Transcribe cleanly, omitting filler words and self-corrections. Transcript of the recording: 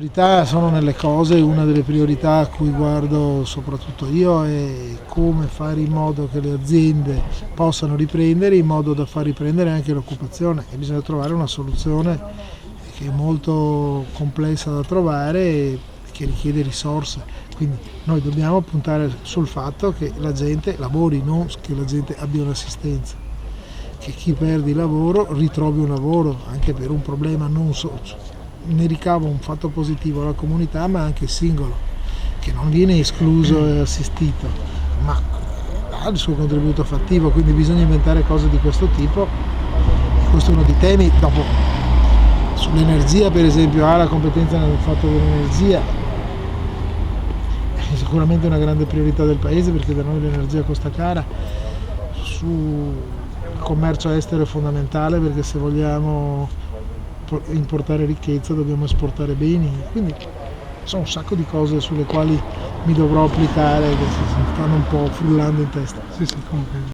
priorità sono nelle cose, una delle priorità a cui guardo soprattutto io è come fare in modo che le aziende possano riprendere, in modo da far riprendere anche l'occupazione, e bisogna trovare una soluzione che è molto complessa da trovare e che richiede risorse. Quindi noi dobbiamo puntare sul fatto che la gente lavori, non che la gente abbia un'assistenza, che chi perde il lavoro ritrovi un lavoro, anche per un problema non solo. Ne ricava un fatto positivo alla comunità, ma anche singolo, che non viene escluso e assistito, ma ha il suo contributo fattivo, quindi bisogna inventare cose di questo tipo. Questo è uno dei temi. Dopo, sull'energia per esempio, ha la competenza nel fatto dell'energia, è sicuramente una grande priorità del paese perché da noi l'energia costa cara. Il commercio estero è fondamentale perché se vogliamo importare ricchezza dobbiamo esportare beni, quindi sono un sacco di cose sulle quali mi dovrò applicare che si stanno un po' frullando in testa. Sì, comprendo.